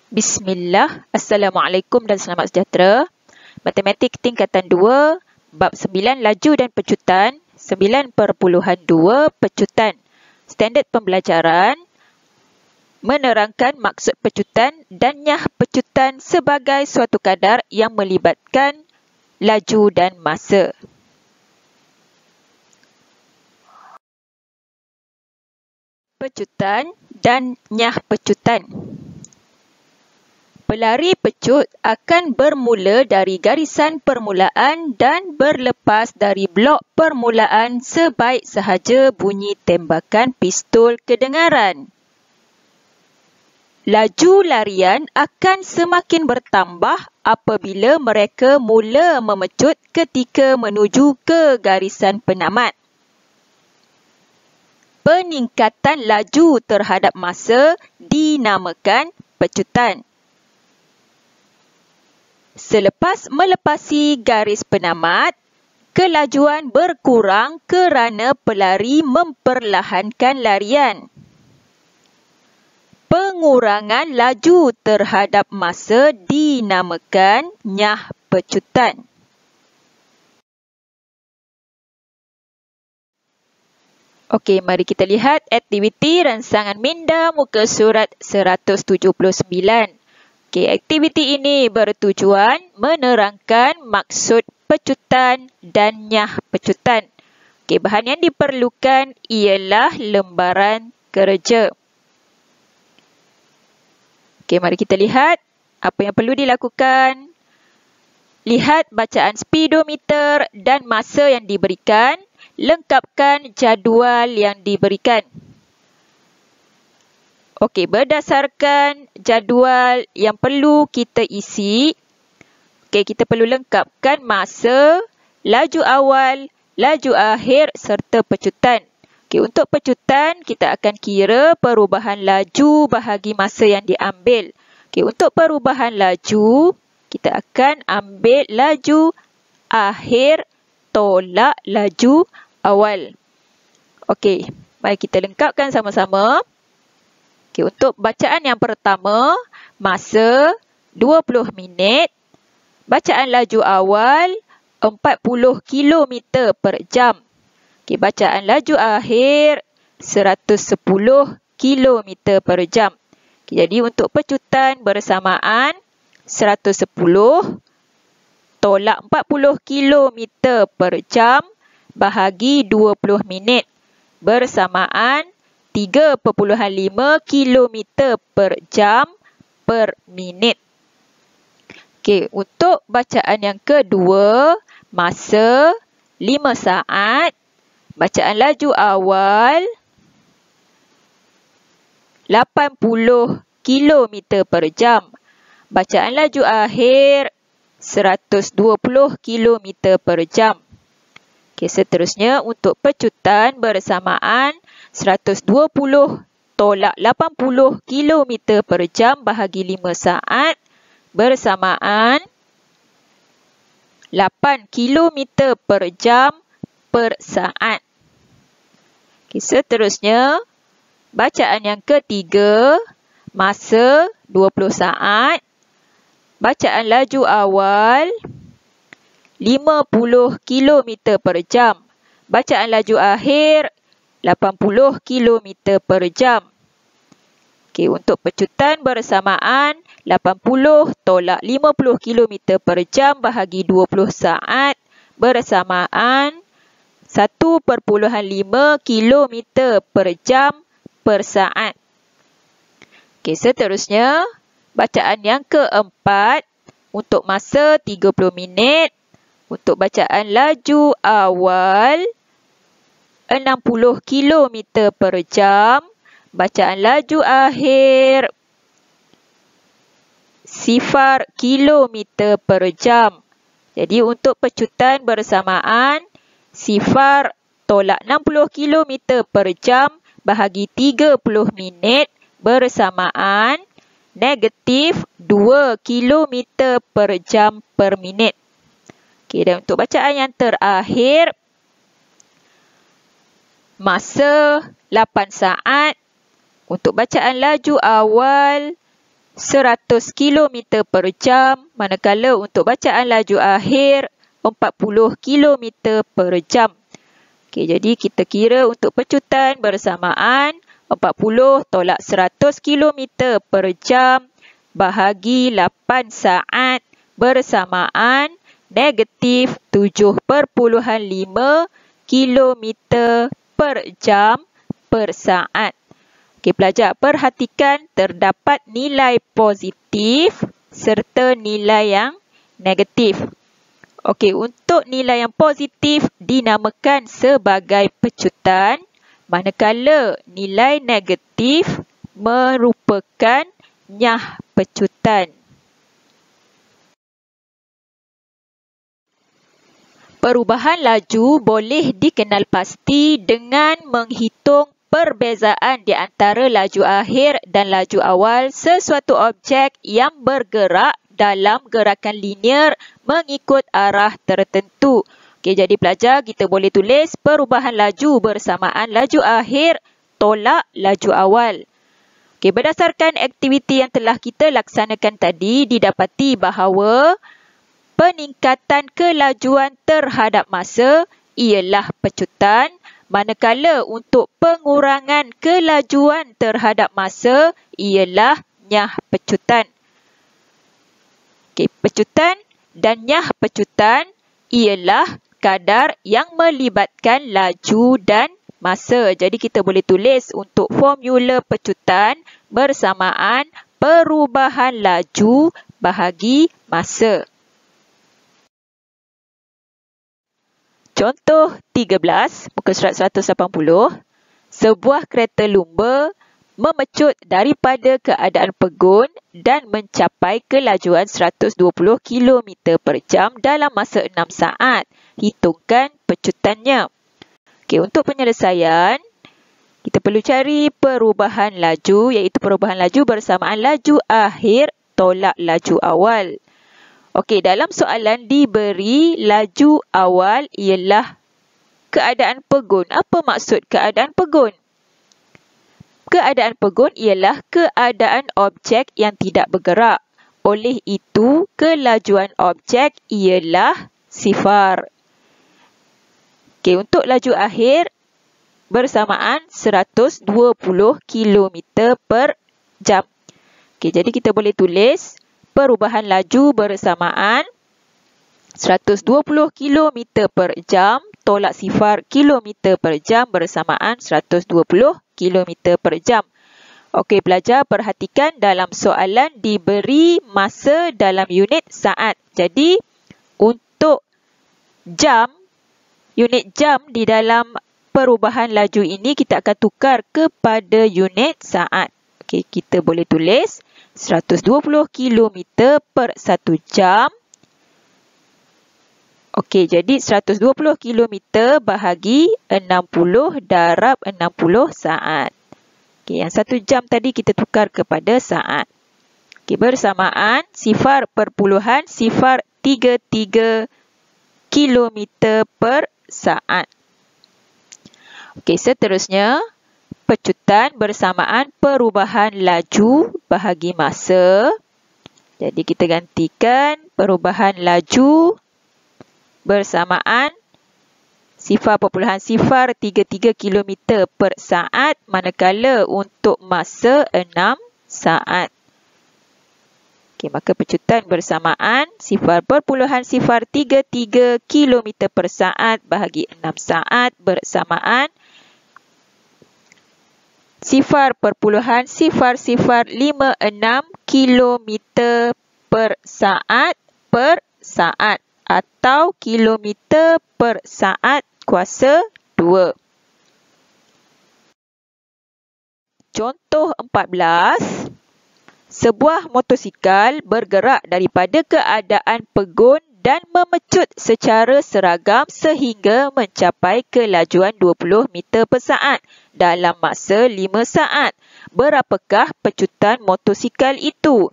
Bismillah, Assalamualaikum dan selamat sejahtera. Matematik tingkatan 2, bab 9 laju dan pecutan, 9.2 pecutan. Standard pembelajaran menerangkan maksud pecutan dan nyah pecutan sebagai suatu kadar yang melibatkan laju dan masa. Pecutan dan nyah pecutan. Pelari pecut akan bermula dari garisan permulaan dan berlepas dari blok permulaan sebaik sahaja bunyi tembakan pistol kedengaran. Laju larian akan semakin bertambah apabila mereka mula memecut ketika menuju ke garisan penamat. Peningkatan laju terhadap masa dinamakan pecutan. Selepas melepasi garis penamat, kelajuan berkurang kerana pelari memperlahankan larian. Pengurangan laju terhadap masa dinamakan nyah pecutan. Okey, mari kita lihat aktiviti rangsangan minda muka surat 179. Okey, aktiviti ini bertujuan menerangkan maksud pecutan dan nyah pecutan. Okey, bahan yang diperlukan ialah lembaran kerja. Okey, mari kita lihat apa yang perlu dilakukan. Lihat bacaan speedometer dan masa yang diberikan. Lengkapkan jadual yang diberikan. Okey, berdasarkan jadual yang perlu kita isi, okey, kita perlu lengkapkan masa, laju awal, laju akhir serta pecutan. Okey, untuk pecutan, kita akan kira perubahan laju bahagi masa yang diambil. Okey, untuk perubahan laju, kita akan ambil laju akhir tolak laju awal. Okey, mari kita lengkapkan sama-sama. Okay, untuk bacaan yang pertama, masa 20 minit, bacaan laju awal 40 km per jam. Okay, bacaan laju akhir 110 km per jam. Okay, jadi untuk pecutan bersamaan 110 tolak 40 km per jam bahagi 20 minit bersamaan 3.5 km per jam per minit. Okey, untuk bacaan yang kedua, masa 5 saat, bacaan laju awal 80 km per jam, bacaan laju akhir 120 km per jam. Okey, seterusnya untuk pecutan bersamaan 120 tolak 80 km per jam bahagi 5 saat bersamaan 8 km per jam per saat. Okay, seterusnya, bacaan yang ketiga, masa 20 saat, bacaan laju awal 50 km per jam, bacaan laju akhir 80 km per jam. Okey, untuk pecutan bersamaan 80 tolak 50 km per jam bahagi 20 saat bersamaan 1.5 km per jam per saat. Okey, seterusnya, bacaan yang keempat untuk masa 30 minit, untuk bacaan laju awal 60 km per jam, bacaan laju akhir 0 km per jam. Jadi untuk pecutan bersamaan 0 tolak 60 km per jam bahagi 30 minit bersamaan negatif 2 km per jam per minit. Okey, dan untuk bacaan yang terakhir, masa 8 saat, untuk bacaan laju awal 100 km per jam, manakala untuk bacaan laju akhir 40 km per jam. Okey, jadi kita kira untuk pecutan bersamaan 40 tolak 100 km per jam bahagi 8 saat bersamaan negatif 7.5 km per jam per saat. Okey, pelajar perhatikan terdapat nilai positif serta nilai yang negatif. Okey, untuk nilai yang positif dinamakan sebagai pecutan, manakala nilai negatif merupakan nyah pecutan. Perubahan laju boleh dikenal pasti dengan menghitung perbezaan di antara laju akhir dan laju awal sesuatu objek yang bergerak dalam gerakan linear mengikut arah tertentu. Okey, jadi pelajar kita boleh tulis perubahan laju bersamaan laju akhir tolak laju awal. Okey, berdasarkan aktiviti yang telah kita laksanakan tadi, didapati bahawa peningkatan kelajuan terhadap masa ialah pecutan, manakala untuk pengurangan kelajuan terhadap masa ialah nyah pecutan. Okey, pecutan dan nyah pecutan ialah kadar yang melibatkan laju dan masa. Jadi kita boleh tulis untuk formula pecutan bersamaan perubahan laju bahagi masa. Contoh 13, muka surat 180. Sebuah kereta lumba memecut daripada keadaan pegun dan mencapai kelajuan 120 km per jam dalam masa 6 saat. Hitungkan pecutannya. Okey, untuk penyelesaian, kita perlu cari perubahan laju, iaitu perubahan laju bersamaan laju akhir tolak laju awal. Okey, dalam soalan diberi laju awal ialah keadaan pegun. Apa maksud keadaan pegun? Keadaan pegun ialah keadaan objek yang tidak bergerak. Oleh itu, kelajuan objek ialah sifar. Okey, untuk laju akhir bersamaan 120 km per jam. Okey, jadi kita boleh tulis perubahan laju bersamaan 120 km per jam tolak sifar km per jam bersamaan 120 km per jam. Okey, pelajar perhatikan dalam soalan diberi masa dalam unit saat. Jadi, untuk jam, unit jam di dalam perubahan laju ini kita akan tukar kepada unit saat. Okey, kita boleh tulis 120 km per 1 jam. Okey, jadi 120 km bahagi 60 darab 60 saat. Okey, yang 1 jam tadi kita tukar kepada saat. Okey, bersamaan 0.033 km per saat. Okey, seterusnya pecutan bersamaan perubahan laju bahagi masa. Jadi kita gantikan perubahan laju bersamaan 0.033 km per saat, manakala untuk masa 6 saat. Okey, maka pecutan bersamaan 0.033 km per saat bahagi 6 saat bersamaan 0.0056 km per saat atau kilometer per saat kuasa 2. Contoh 14. Sebuah motosikal bergerak daripada keadaan pegun dan memecut secara seragam sehingga mencapai kelajuan 20 meter per saat dalam masa 5 saat. Berapakah pecutan motosikal itu?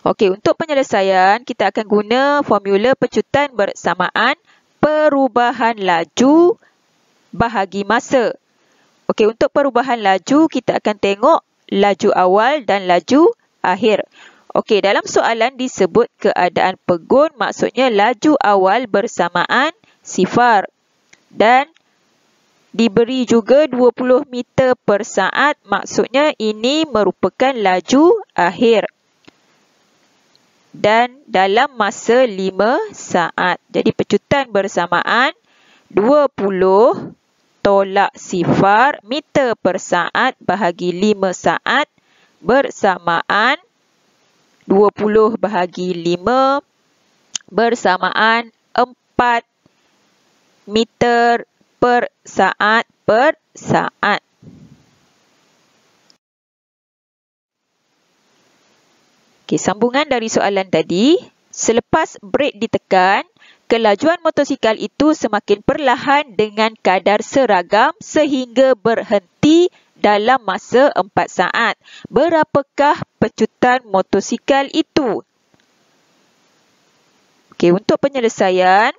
Okey, untuk penyelesaian kita akan guna formula pecutan bersamaan perubahan laju bahagi masa. Okey, untuk perubahan laju kita akan tengok laju awal dan laju akhir. Okey, dalam soalan disebut keadaan pegun, maksudnya laju awal bersamaan sifar. Dan diberi juga 20 meter per saat, maksudnya ini merupakan laju akhir. Dan dalam masa 5 saat. Jadi pecutan bersamaan 20 tolak sifar meter per saat bahagi 5 saat bersamaan 20 bahagi 5 bersamaan 4 meter per saat per saat. Okey, sambungan dari soalan tadi. Selepas brek ditekan, kelajuan motosikal itu semakin perlahan dengan kadar seragam sehingga berhenti dalam masa 4 saat. Berapakah pecutan motosikal itu? Okey, untuk penyelesaian,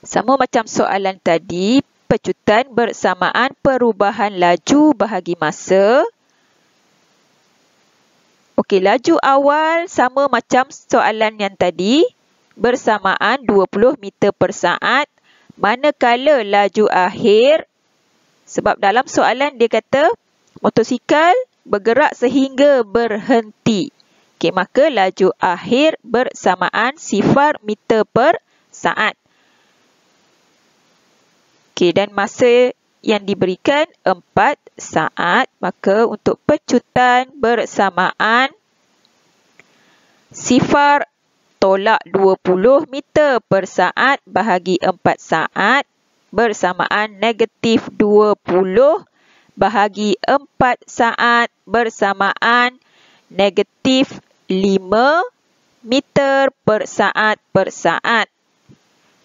sama macam soalan tadi, pecutan bersamaan perubahan laju bahagi masa. Okey, laju awal sama macam soalan yang tadi, bersamaan 20 meter per saat. Manakala laju akhir, sebab dalam soalan dia kata motosikal bergerak sehingga berhenti. Okey, maka laju akhir bersamaan sifar meter per saat. Okey, dan masa yang diberikan 4 saat. Maka untuk pecutan bersamaan sifar tolak 20 meter per saat bahagi 4 saat bersamaan negatif 20 bahagi 4 saat bersamaan negatif 5 meter per saat per saat.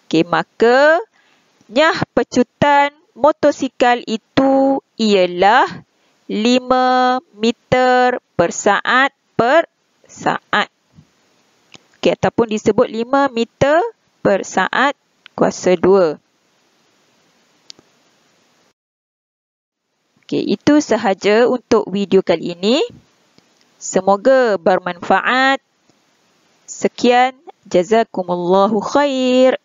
Okey, maka nyah pecutan motosikal itu ialah 5 meter per saat per saat. Okey, ataupun disebut 5 meter per saat kuasa 2. Okey, itu sahaja untuk video kali ini. Semoga bermanfaat. Sekian, jazakumullahu khair.